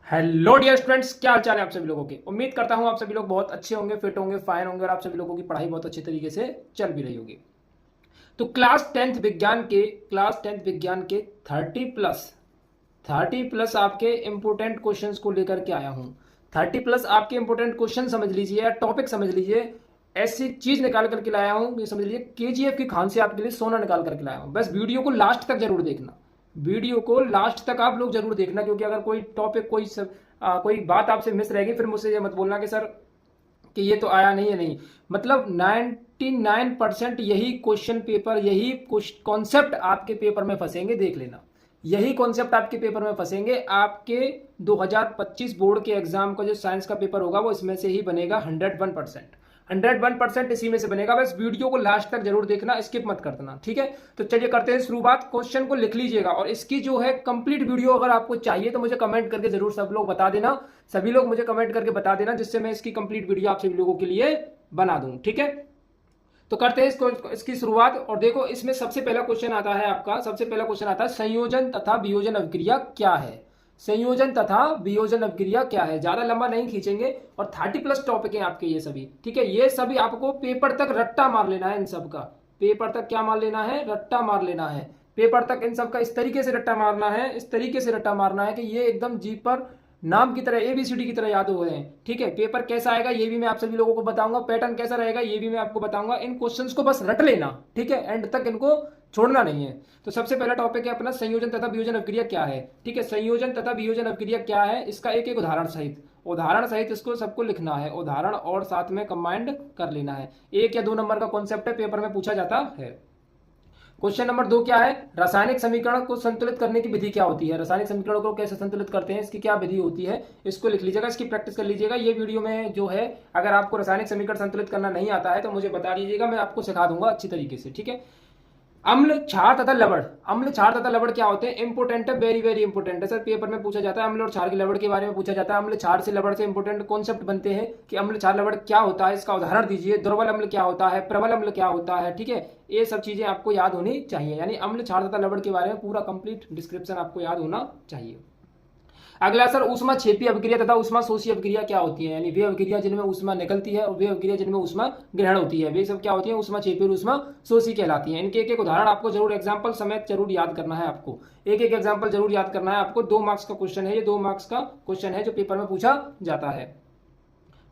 Hello dear students, क्या हाल चाल है आप सभी लोगों के। उम्मीद करता हूं आप सभी लोग बहुत अच्छे होंगे, फिट होंगे, फाइन होंगे और आप सभी लोगों की पढ़ाई बहुत अच्छे तरीके से चल भी रही होगी। तो क्लास टेंथ विज्ञान के 30 प्लस आपके इंपोर्टेंट क्वेश्चंस को लेकर के आया हूं। 30 प्लस आपके इंपोर्टेंट क्वेश्चन समझ लीजिए या टॉपिक समझ लीजिए। ऐसी चीज निकाल करके लाया हूं, ये समझ लीजिए केजीएफ की खान से आपके लिए सोना निकाल करके लाया हूं। बस वीडियो को लास्ट तक जरूर देखना, वीडियो को लास्ट तक आप लोग जरूर देखना, क्योंकि अगर कोई टॉपिक कोई बात आपसे मिस रहेगी फिर मुझसे ये मत बोलना कि सर कि ये तो आया नहीं है। नहीं, मतलब 99% यही क्वेश्चन पेपर, यही कॉन्सेप्ट आपके पेपर में फंसेंगे, देख लेना। यही कॉन्सेप्ट आपके पेपर में फंसेंगे। आपके 2025 बोर्ड के एग्जाम का जो साइंस का पेपर होगा वो इसमें से ही बनेगा। 101% इसी में से बनेगा। बस वीडियो को लास्ट तक जरूर देखना, स्किप मत कर देना, ठीक है। तो चलिए करते हैं शुरुआत। क्वेश्चन को लिख लीजिएगा और इसकी जो है कंप्लीट वीडियो अगर आपको चाहिए तो मुझे कमेंट करके जरूर सब लोग बता देना, सभी लोग मुझे कमेंट करके बता देना, जिससे मैं इसकी कंप्लीट वीडियो आप सभी लोगों के लिए बना दूं, ठीक है। तो करते हैं इसकी शुरुआत। और देखो, इसमें सबसे पहला क्वेश्चन आता है आपका, सबसे पहला क्वेश्चन आता है संयोजन तथा वियोजन अभिक्रिया क्या है। संयोजन तथा वियोजन अभिक्रिया क्या है। ज्यादा लंबा नहीं खींचेंगे और 30 प्लस टॉपिक हैं आपके ये सभी, ठीक है। ये सभी आपको पेपर तक रट्टा मार लेना है। इन सब का पेपर तक क्या मार लेना है, रट्टा मार लेना है। पेपर तक इन सब का इस तरीके से रट्टा मारना है, इस तरीके से रट्टा मारना है कि ये एकदम जी पर नाम की तरह, एबीसीडी की तरह याद हो गए हैं, ठीक है। पेपर कैसा आएगा ये भी मैं आप सभी लोगों को बताऊंगा, पैटर्न कैसा रहेगा ये भी मैं आपको बताऊंगा। इन क्वेश्चंस को बस रट लेना, ठीक है, एंड तक इनको छोड़ना नहीं है। तो सबसे पहला टॉपिक है अपना संयोजन तथा वियोजन अभिक्रिया क्या है, ठीक है। संयोजन तथा वियोजन अभिक्रिया क्या है, इसका एक एक उदाहरण सहित इसको सबको लिखना है। उदाहरण और साथ में कंबाइंड कर लेना है। 1 या 2 नंबर का कॉन्सेप्ट है, पेपर में पूछा जाता है। क्वेश्चन नंबर 2 क्या है, रासायनिक समीकरण को संतुलित करने की विधि क्या होती है। रासायनिक समीकरणों को कैसे संतुलित करते हैं, इसकी क्या विधि होती है, इसको लिख लीजिएगा, इसकी प्रैक्टिस कर लीजिएगा। ये वीडियो में जो है, अगर आपको रासायनिक समीकरण संतुलित करना नहीं आता है तो मुझे बता दीजिएगा, मैं आपको सिखा दूंगा अच्छी तरीके से, ठीक है। अम्ल, क्षार तथा लवण। अम्ल, क्षार तथा लवण क्या होते हैं, इंपोर्टेंट है, वेरी वेरी इंपोर्टेंट है। सर पेपर में पूछा जाता है, अम्ल और क्षार के लवण के बारे में पूछा जाता है। अम्ल, क्षार से लवण से इंपोर्टेंट कॉन्सेप्ट बनते हैं कि अम्ल, क्षार, लवण क्या होता है, इसका उदाहरण दीजिए। दुर्बल अम्ल क्या होता है, प्रबल अम्ल क्या होता है, ठीक है। ये सब चीजें आपको याद होनी चाहिए, यानी अम्ल, क्षार तथा लवण के बारे में पूरा कंप्लीट डिस्क्रिप्शन आपको याद होना चाहिए। अगला सर, ऊष्मा क्षेपी अभिक्रिया तथा ऊष्मा शोषी अभिक्रिया क्या होती है। यानी वे अभिक्रिया जिनमें ऊष्मा निकलती है और वे अभिक्रिया जिनमें ऊष्मा ग्रहण होती है, वे सब क्या होती है, ऊष्मा क्षेपी और ऊष्मा शोषी कहलाती है। इनके एक एक उदाहरण आपको जरूर एग्जाम्पल समेत जरूर याद करना है। आपको एक एक एग्जाम्पल जरूर याद करना है। आपको 2 मार्क्स का क्वेश्चन है, ये 2 मार्क्स का क्वेश्चन है जो पेपर में पूछा जाता है,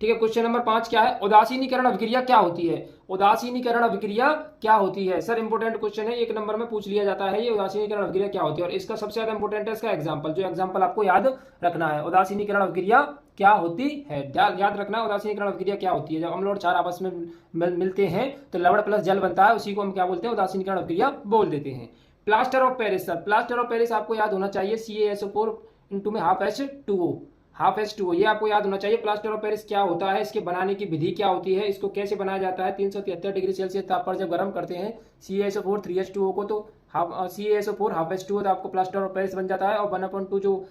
ठीक है। क्वेश्चन नंबर 5 क्या है, उदासीनीकरण अभिक्रिया क्या होती है। उदासीनीकरण अभिक्रिया क्या होती है, सर इंपोर्टेंट क्वेश्चन है, 1 नंबर में पूछ लिया जाता है ये उदासीनीकरण अभिक्रिया क्या होती है। और इसका सबसे ज्यादा इंपोर्टेंट है इसका एग्जांपल, जो एग्जांपल आपको याद रखना है। उदासीनीकरण अभिक्रिया क्या होती है, याद रखना है उदासीनीकरण अभिक्रिया क्या होती है। जब अम्ल और क्षार आपस में मिलते हैं तो लवण प्लस जल बनता है, उसी को हम क्या बोलते हैं, उदासीनीकरण अभिक्रिया बोल देते हैं। Plaster of Paris, sir plaster of Paris आपको याद होना चाहिए, CaSO4 इंटू में हाफ H2O, ये आपको याद होना चाहिए। प्लास्टर ऑफ पेरिस क्या होता है, इसके बनाने की विधि क्या होती है, इसको कैसे बनाया जाता है। 373 डिग्री सेल्सियस ताप पर जब गर्म करते हैं CaSO4 3H2O को, तो CaSO4 हाफ H2O, तो आपको प्लास्टर ऑफ पेरिस बन जाता है। और 1/2 जो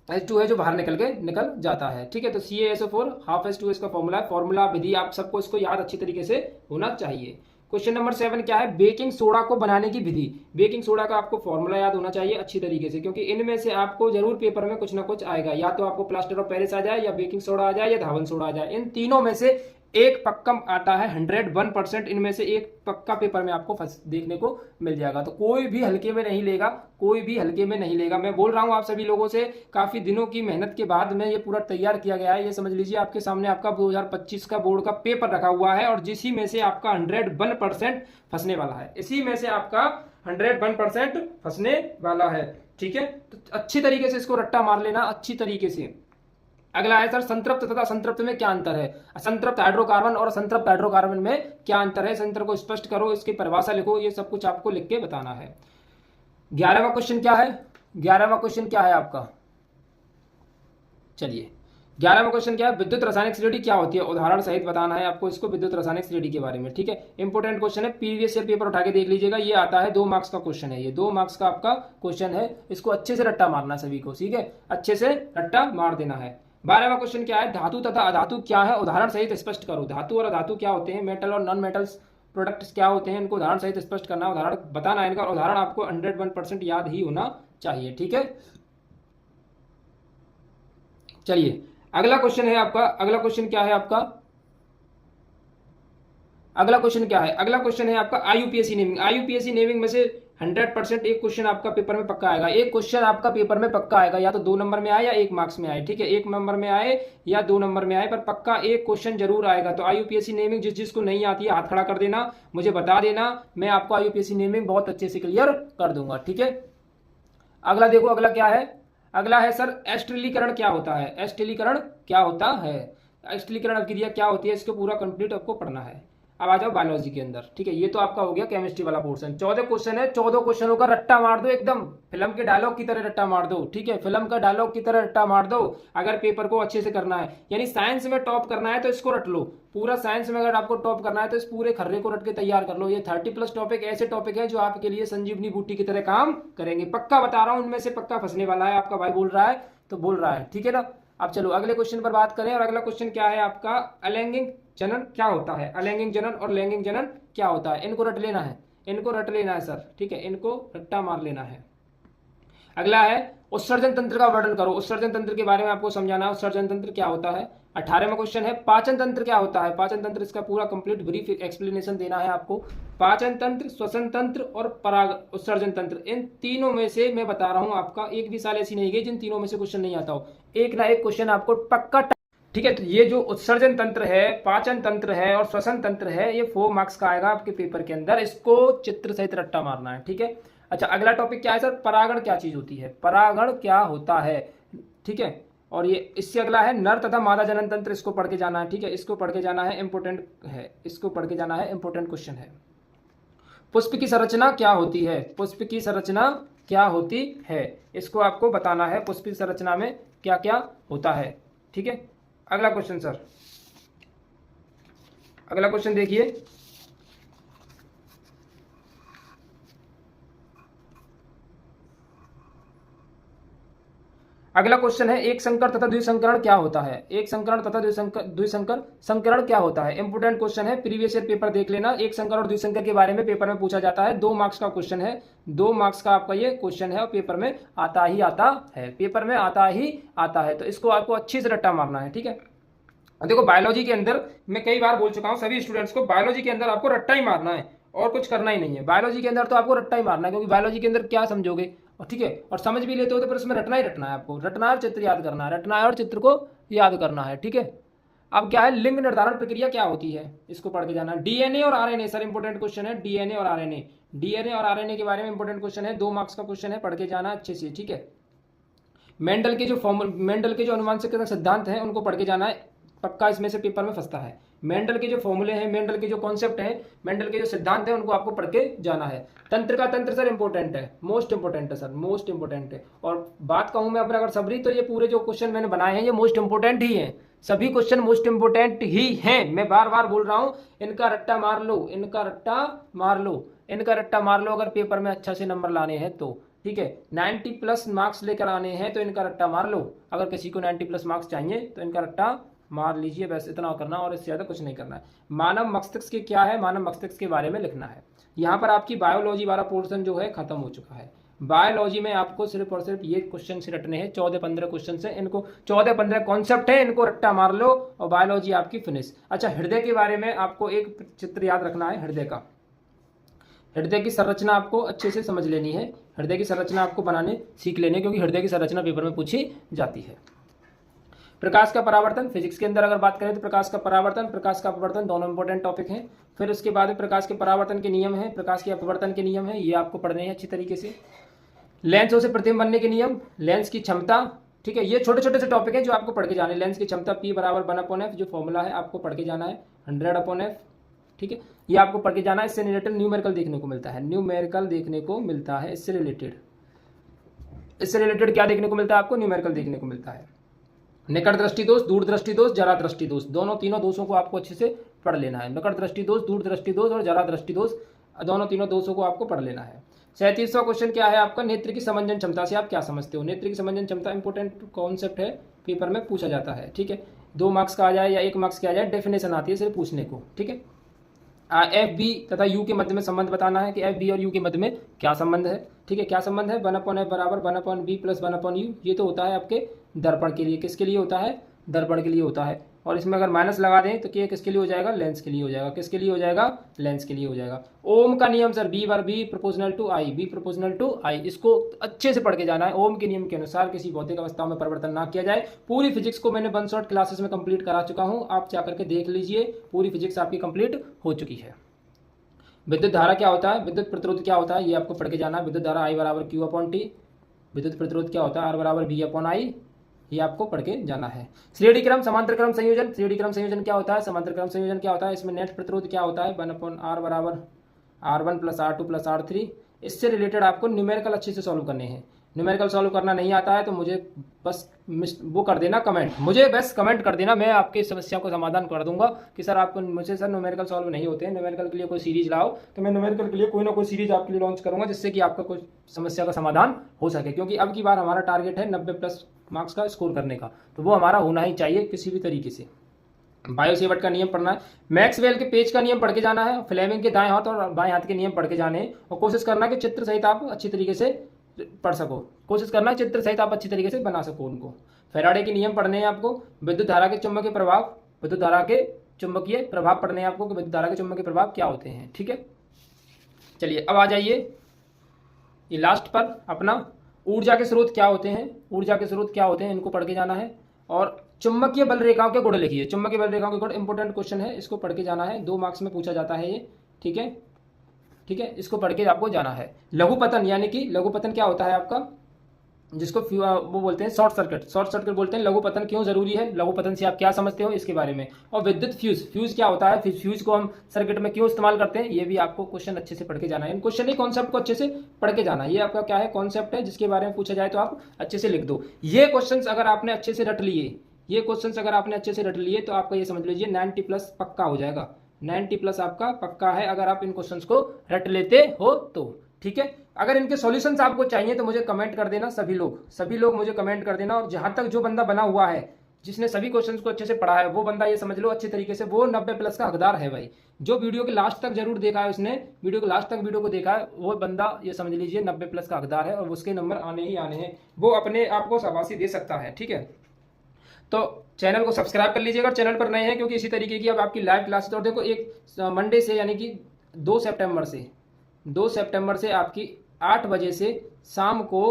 H2 है जो बाहर निकल जाता है, ठीक है। तो CaSO4 हाफ H2O इसका फॉर्मूला है। फॉर्मूला विधि आप सबको इसको याद अच्छी तरीके से होना चाहिए। क्वेश्चन नंबर 7 क्या है, बेकिंग सोडा को बनाने की विधि। बेकिंग सोडा का आपको फॉर्मूला याद होना चाहिए अच्छी तरीके से, क्योंकि इनमें से आपको जरूर पेपर में कुछ ना कुछ आएगा। या तो आपको प्लास्टर ऑफ पेरिस आ जाए, या बेकिंग सोडा आ जाए, या धावन सोडा आ जाए। इन तीनों में से एक पक्का आता है, 101%। इनमें से एक पक्का पेपर में आपको देखने को मिल जाएगा। तो कोई भी हल्के में नहीं लेगा, कोई भी हल्के में नहीं लेगा। मैं बोल रहा हूं आप सभी लोगों से, काफी दिनों की मेहनत के बाद में ये पूरा तैयार किया गया है। ये समझ लीजिए आपके सामने आपका 2025 का बोर्ड का पेपर रखा हुआ है, और जिसी में से आपका 101% फंसने वाला है। इसी में से आपका 101% फंसने वाला है, ठीक है। तो अच्छी तरीके से इसको रट्टा मार लेना, अच्छी तरीके से। अगला है सर, संतृप्त तथा असंतृप्त में क्या अंतर है। असंतृप्त हाइड्रोकार्बन और असंतृप्त हाइड्रोकार्बन में क्या अंतर है, संतर को स्पष्ट करो, इसकी परिभाषा लिखो, ये सब कुछ आपको लिख के बताना है। 11वां क्वेश्चन क्या है, 11वां क्वेश्चन क्या है आपका, चलिए 11वां क्वेश्चन क्या है, विद्युत रासायनिक श्रेणी क्या होती है। उदाहरण सहित बताना है आपको इसको, विद्युत रासायनिक श्रेणी के बारे में, ठीक है। इंपोर्टेंट क्वेश्चन है, प्रीवियस ईयर पेपर उठा के देख लीजिएगा, ये आता है 2 मार्क्स का क्वेश्चन है, ये 2 मार्क्स का आपका क्वेश्चन है। इसको अच्छे से रट्टा मारना सभी को, ठीक है, अच्छे से रट्टा मार देना है। 12वां क्वेश्चन क्या है, धातु तथा अधातु क्या है, उदाहरण सहित स्पष्ट करो। धातु और अधातु क्या होते हैं, मेटल और नॉन मेटल्स प्रोडक्ट्स क्या होते हैं, इनको उदाहरण सहित स्पष्ट करना, उदाहरण बताना है। इनका उदाहरण आपको 101% याद ही होना चाहिए, ठीक है। चलिए अगला क्वेश्चन है आपका, अगला क्वेश्चन क्या है आपका, अगला क्वेश्चन क्या है, अगला क्वेश्चन है आपका आईयूपीएससी नेमिंग। आईयूपीएससी नेमिंग में से 100% एक क्वेश्चन आपका पेपर में पक्का आएगा, एक क्वेश्चन आपका पेपर में पक्का आएगा, या तो 2 नंबर में आए या 1 मार्क्स में आए, ठीक है, 1 नंबर में आए या 2 नंबर में आए, पर पक्का एक क्वेश्चन जरूर आएगा। तो आईयूपीएससी नेमिंग जिसको नहीं आती है हाथ खड़ा कर देना, मुझे बता देना, मैं आपको आईयूपीएससी नेमिंग बहुत अच्छे से क्लियर कर दूंगा, ठीक है। अगला देखो, अगला क्या है, अगला है सर एस्टिलीकरण क्या होता है, एस्टिलीकरण क्या होता है, एस्टिलीकरण अभिक्रिया क्या होती है, इसको पूरा कंप्लीट आपको पढ़ना है। अब आ जाओ बायोलॉजी के अंदर, ठीक है, ये तो आपका हो गया केमिस्ट्री वाला पोर्शन। 14 क्वेश्चन है, 14 क्वेश्चनों का रट्टा मार दो, एकदम फिल्म के डायलॉग की तरह रट्टा मार दो, ठीक है, फिल्म का डायलॉग की तरह रट्टा मार दो अगर पेपर को अच्छे से करना है। यानी साइंस में टॉप करना है तो इसको रट लो, पूरा साइंस में अगर आपको टॉप करना है तो इस पूरे खर्रे को रट के तैयार कर लो। ये 30+ टॉपिक ऐसे टॉपिक है जो आपके लिए संजीवनी बूटी की तरह काम करेंगे, पक्का बता रहा हूं, उनमें से पक्का फंसने वाला है। आपका भाई बोल रहा है तो बोल रहा है, ठीक है ना। अब चलो अगले क्वेश्चन पर बात करें, और अगला क्वेश्चन क्या है आपका, अलैंगिक जनन क्या होता है, अलैंगिक जनन और लैंगिक जनन क्या होता है, इनको रट लेना है, इनको रट लेना है सर, ठीक है, इनको रट्टा मार लेना है। अगला है उत्सर्जन तंत्र का वर्णन करो, उत्सर्जन तंत्र के बारे में आपको समझाना है, उत्सर्जन तंत्र क्या होता है। 18वां क्वेश्चन है पाचन तंत्र क्या होता है, पाचन तंत्र, इसका पूरा कंप्लीट ब्रीफ एक्सप्लेनेशन देना है आपको। पाचन तंत्र, श्वसन तंत्र और पराग उत्सर्जन तंत्र, इन तीनों में से मैं बता रहा हूं, आपका एक भी साल ऐसी नहीं गई जिन तीनों में से क्वेश्चन नहीं आता हो, एक ना एक क्वेश्चन आपको पक्का, ठीक है। तो ये जो उत्सर्जन तंत्र है, पाचन तंत्र है और श्वसन तंत्र है, ये 4 मार्क्स का आएगा आपके पेपर के अंदर, इसको चित्र सहित रट्टा मारना है, ठीक है। अच्छा अगला टॉपिक क्या है सर, परागण क्या चीज होती है, परागण क्या होता है, ठीक है। और ये इससे अगला है नर तथा मादा जनन तंत्र, इसको पढ़ के जाना है, ठीक है, इसको पढ़ के जाना है, इंपोर्टेंट है, इसको पढ़ के जाना है, इंपोर्टेंट क्वेश्चन है। पुष्प की संरचना क्या होती है, पुष्प की संरचना क्या होती है, इसको आपको बताना है, पुष्प की संरचना में क्या क्या होता है, ठीक है। अगला क्वेश्चन सर, अगला क्वेश्चन देखिए, अगला क्वेश्चन है एक संकर तथा द्विसंकरण क्या होता है, एक संकरण तथा द्विसंकर संकरण क्या होता है, इंपोर्टेंट क्वेश्चन है, प्रीवियस ईयर पेपर देख लेना, एक संकर और द्विसंकर के बारे में पेपर में पूछा जाता है, 2 मार्क्स का क्वेश्चन है, 2 मार्क्स का आपका ये क्वेश्चन है और पेपर में आता ही आता है, पेपर में आता ही आता है, तो इसको आपको अच्छी से रट्टा मारना है, ठीक है। देखो बायोलॉजी के अंदर मैं कई बार बोल चुका हूं सभी स्टूडेंट्स को, बायोलॉजी के अंदर आपको रट्टा ही मारना है और कुछ करना ही नहीं है, बायोलॉजी के अंदर तो आपको रट्टा ही मारना है, क्योंकि बायोलॉजी के अंदर क्या समझोगे, और ठीक है, और समझ भी लेते हो तो फिर उसमें रटना ही रटना है, आपको रटना और चित्र याद करना है, रटना है और चित्र को याद करना है, ठीक है। अब क्या है लिंग निर्धारण प्रक्रिया क्या होती है, इसको पढ़ के जाना है। डीएनए और आरएनए सर इंपोर्टेंट क्वेश्चन है, डीएनए और आरएनए, डीएनए और आरएनए के बारे में इंपोर्टेंट क्वेश्चन है, 2 मार्क्स का क्वेश्चन है, पढ़ के जाना अच्छे से, ठीक है। मेंडल के जो अनुवांशिक सिद्धांत हैं उनको पढ़ के जाना है, पक्का इसमें से पेपर में फंसता है। मेंडल के जो फॉर्मूले हैं, मेंडल के जो कॉन्सेप्ट हैं, मेंडल के जो सिद्धांत हैं, उनको आपको पढ़ के जाना है। तंत्र का तंत्र सर इंपॉर्टेंट है, मोस्ट इंपॉर्टेंट है सर, मोस्ट इंपॉर्टेंट है। और बात कहूं मैं अपना अगर सबरी, तो ये पूरे जो क्वेश्चन मैंने बनाए हैं ये मोस्ट इंपॉर्टेंट ही हैं, सभी क्वेश्चन मोस्ट इंपॉर्टेंट ही हैं, मैं बार बार बोल रहा हूं, इनका रट्टा मार लो, इनका रट्टा मार लो, इनका रट्टा मार लो, अगर पेपर में अच्छा से नंबर लाने हैं तो, ठीक है। 90+ मार्क्स लेकर आने हैं तो इनका रट्टा मार लो, अगर किसी को 90+ मार्क्स चाहिए तो इनका रट्टा मार लीजिए, बस इतना करना और इससे ज़्यादा कुछ नहीं करना है। मानव मस्तिष्क के क्या है, मानव मस्तिष्क के बारे में लिखना है। यहाँ पर आपकी बायोलॉजी वाला पोर्शन जो है खत्म हो चुका है, बायोलॉजी में आपको सिर्फ और सिर्फ ये क्वेश्चन से रटने हैं, 14-15 क्वेश्चन से, इनको 14-15 कॉन्सेप्ट है, इनको रट्टा मार लो और बायोलॉजी आपकी फिनिश। अच्छा हृदय के बारे में आपको एक चित्र याद रखना है, हृदय का, हृदय की संरचना आपको अच्छे से समझ लेनी है, हृदय की संरचना आपको बनाने सीख लेनी है, क्योंकि हृदय की संरचना पेपर में पूछी जाती है। प्रकाश का परावर्तन, फिजिक्स के अंदर अगर बात करें तो प्रकाश का परावर्तन, प्रकाश का अपवर्तन दोनों इंपॉर्टेंट टॉपिक हैं। फिर उसके बाद प्रकाश के परावर्तन के नियम हैं, प्रकाश के अपवर्तन के नियम हैं, ये आपको पढ़ने हैं अच्छी तरीके से। लेंसों से प्रतिबिंब बनने के नियम, लेंस की क्षमता, ठीक है, ये छोटे छोटे से टॉपिक हैं जो आपको पढ़ के जाने। लेंस की क्षमता P = 1/f, जो फॉर्मूला है आपको पढ़ के जाना है, 100/f, ठीक है, ये आपको पढ़ के जाना है। इससे रिलेटेड न्यूमेरिकल देखने को मिलता है, न्यूमेरिकल देखने को मिलता है, इससे रिलेटेड क्या देखने को मिलता है आपको, न्यूमेरिकल देखने को मिलता है। निकट दृष्टि दोष, दूर दृष्टि दोष, जरा दृष्टि दोष, दोनों तीनों दोषों को आपको अच्छे से पढ़ लेना है। निकट दृष्टि दोष, दूर दृष्टि दोष और जरा दृष्टि दोष, दोनों तीनों दोषों को आपको पढ़ लेना है। 37वां क्वेश्चन क्या है आपका, नेत्र की समंजन क्षमता से आप क्या समझते हो। नेत्र की समंजन क्षमता इंपोर्टेंट कॉन्सेप्ट है, पेपर में पूछा जाता है, ठीक है, 2 मार्क्स का आ जाए या 1 मार्क्स का आ जाए, डेफिनेशन आती है सिर्फ पूछने को, ठीक है। एफ बी तथा यू के मध्य में संबंध बताना है कि एफ बी और यू के मध्य में क्या संबंध है, ठीक है, क्या संबंध है, 1/f = 1/b + 1/u, ये तो होता है आपके दर्पण के लिए, किसके लिए होता है, दर्पण के लिए होता है। और इसमें अगर माइनस लगा दें तो ये किसके लिए हो जाएगा, लेंस के लिए हो जाएगा, किसके लिए हो जाएगा, लेंस के लिए हो जाएगा। ओम का नियम सर, बी बार B proportional to I, B proportional to I, इसको अच्छे से पढ़ के जाना है। ओम के नियम के अनुसार किसी भौतिक अवस्था में परिवर्तन ना किया जाए। पूरी फिजिक्स को मैंने 1 शॉट क्लासेस में कंप्लीट करा चुका हूँ, आप जाकर के देख लीजिए, पूरी फिजिक्स आपकी कंप्लीट हो चुकी है। विद्युत धारा क्या होता है, विद्युत प्रतिरोध क्या होता है, ये आपको पढ़ के जाना है। विद्युत धारा आई बराबर क्यू अपॉन टी, विद्युत प्रतिरोध क्या होता है, आर बराबर बी अपॉन आई, ये आपको पढ़ के जाना है। श्रेणी क्रम समांतर क्रम संयोजन, श्रेणी क्रम संयोजन क्या होता है, समांतर क्रम संयोजन क्या होता है, इसमें नेट प्रतिरोध क्या होता है, 1 अपॉन आर बराबर R1 plus R2 plus R3। इससे रिलेटेड आपको न्यूमेरिकल अच्छे से सॉल्व करने हैं। न्यूमेरिकल सॉल्व करना नहीं आता है तो मुझे बस वो कर देना कमेंट, मुझे बस कमेंट कर देना, मैं आपकी समस्या को समाधान कर दूंगा कि सर आपको मुझे सर न्यूमेरिकल सॉल्व नहीं होते हैं, न्यूमेरिकल के लिए कोई सीरीज लाओ, तो मैं न्यूमेरिकल के लिए कोई ना कोई सीरीज आपके लिए लॉन्च करूंगा जिससे कि आपका कोई समस्या का समाधान हो सके। क्योंकि अब की बार हमारा टारगेट है 90+ मार्क्स का स्कोर करने का, तो वो हमारा होना ही चाहिए किसी भी तरीके से। बायोसेवर्ट का नियम पढ़ना है, मैक्सवेल के पेज का नियम पढ़ के जाना है, फ्लेमिंग के दाएं हाथ और बाएं हाथ के नियम पढ़ के जाने हैं, और कोशिश करना कि चित्र सहित आप अच्छी तरीके से पढ़ सको, कोशिश करना चित्र सहित आप अच्छी तरीके से बना सको उनको। फैराडे के नियम पढ़ने हैं आपको, विद्युत धारा के चुंबकीय प्रभाव, विद्युत धारा के चुंबकीय प्रभाव पढ़ने हैं आपको कि विद्युत धारा के चुंबकीय प्रभाव क्या होते हैं। ठीक है, चलिए अब आ जाइए ये लास्ट पर अपना ऊर्जा के स्रोत क्या होते हैं, ऊर्जा के स्रोत क्या होते हैं इनको पढ़ के जाना है। और चुंबकीय बल रेखाओं के गुण लिखिए, चुंबकीय बल रेखाओं के गुण इंपॉर्टेंट क्वेश्चन है, इसको पढ़ के जाना है, 2 मार्क्स में पूछा जाता है ये। ठीक है, ठीक है, इसको पढ़ के आपको जाना है। लघुपतन, यानी कि लघुपतन क्या होता है आपका, जिसको वो बोलते हैं शॉर्ट सर्किट, शॉर्ट सर्किट बोलते हैं। लघुपतन क्यों जरूरी है, लघुपतन से आप क्या समझते हो इसके बारे में। और विद्युत फ्यूज, फ्यूज क्या होता है, फ्यूज को हम सर्किट में क्यों इस्तेमाल करते हैं, ये भी आपको क्वेश्चन अच्छे से पढ़ के जाना है। इन क्वेश्चन ही कॉन्सेप्ट को अच्छे से पढ़ के जाना है। ये आपका क्या है, कॉन्सेप्ट है जिसके बारे में पूछा जाए तो आप अच्छे से लिख दो। ये क्वेश्चन अगर आपने अच्छे से रट लिए, ये क्वेश्चन अगर आपने अच्छे से रट लिए तो आपका ये समझ लीजिए 90+ पक्का हो जाएगा, 90+ आपका पक्का है अगर आप इन क्वेश्चंस को रट लेते हो तो। ठीक है, अगर इनके सॉल्यूशंस आपको चाहिए तो मुझे कमेंट कर देना, सभी लोग मुझे कमेंट कर देना। और जहां तक जो बंदा बना हुआ है जिसने सभी क्वेश्चंस को अच्छे से पढ़ा है, वो बंदा ये समझ लो अच्छे तरीके से वो 90+ का हकदार है भाई। जो वीडियो के लास्ट तक जरूर देखा है, उसने वीडियो के लास्ट तक वीडियो को देखा है, वो बंदा ये समझ लीजिए 90+ का हकदार है और उसके नंबर आने ही आने हैं, वो अपने आप को शाबाशी दे सकता है। ठीक है, तो चैनल को सब्सक्राइब कर लीजिएगा, चैनल पर नए हैं, क्योंकि इसी तरीके की अब आपकी लाइव क्लासेस। और देखो एक मंडे से यानी कि 2 सितंबर से आपकी 8 बजे से शाम को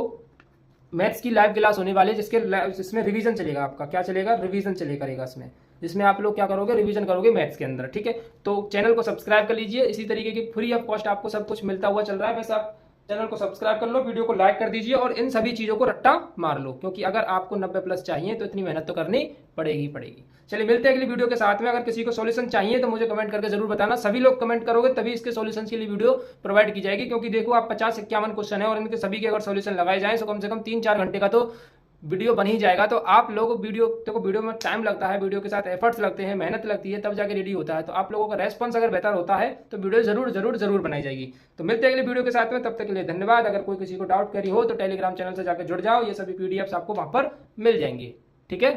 मैथ्स की लाइव क्लास होने वाली है, जिसमें रिवीजन चलेगा आपका, क्या चलेगा, रिवीजन चले करेगा इसमें, जिसमें आप लोग क्या करोगे, रिवीजन करोगे मैथ्स के अंदर। ठीक है, तो चैनल को सब्सक्राइब कर लीजिए, इसी तरीके की फ्री ऑफ कॉस्ट आपको सब कुछ मिलता हुआ चल रहा है। बस आप चैनल को सब्सक्राइब कर लो, वीडियो को लाइक कर दीजिए और इन सभी चीजों को रट्टा मार लो, क्योंकि अगर आपको 90+ चाहिए तो इतनी मेहनत तो करनी पड़ेगी। चलिए मिलते हैं अगली वीडियो के साथ में। अगर किसी को सॉल्यूशन चाहिए तो मुझे कमेंट करके जरूर बताना, सभी लोग कमेंट करोगे तभी इसके सॉल्यूशन के लिए वीडियो प्रोवाइड की जाएगी। क्योंकि देखो आप 50-51 क्वेश्चन है और इनके सभी के अगर सॉल्यूशन लगाए जाए तो कम से कम 3-4 घंटे का तो वीडियो बन ही जाएगा। तो आप लोग वीडियो में टाइम लगता है, वीडियो के साथ एफर्ट्स लगते हैं, मेहनत लगती है, तब जाके रेडी होता है। तो आप लोगों का रेस्पॉन्स अगर बेहतर होता है तो वीडियो जरूर बनाई जाएगी। तो मिलते हैं अगले वीडियो के साथ में, तब तक के लिए धन्यवाद। अगर कोई किसी को डाउट करी हो तो टेलीग्राम चैनल से जाकर जुड़ जाओ, ये सभी PDF आपको वहां पर मिल जाएंगे। ठीक है।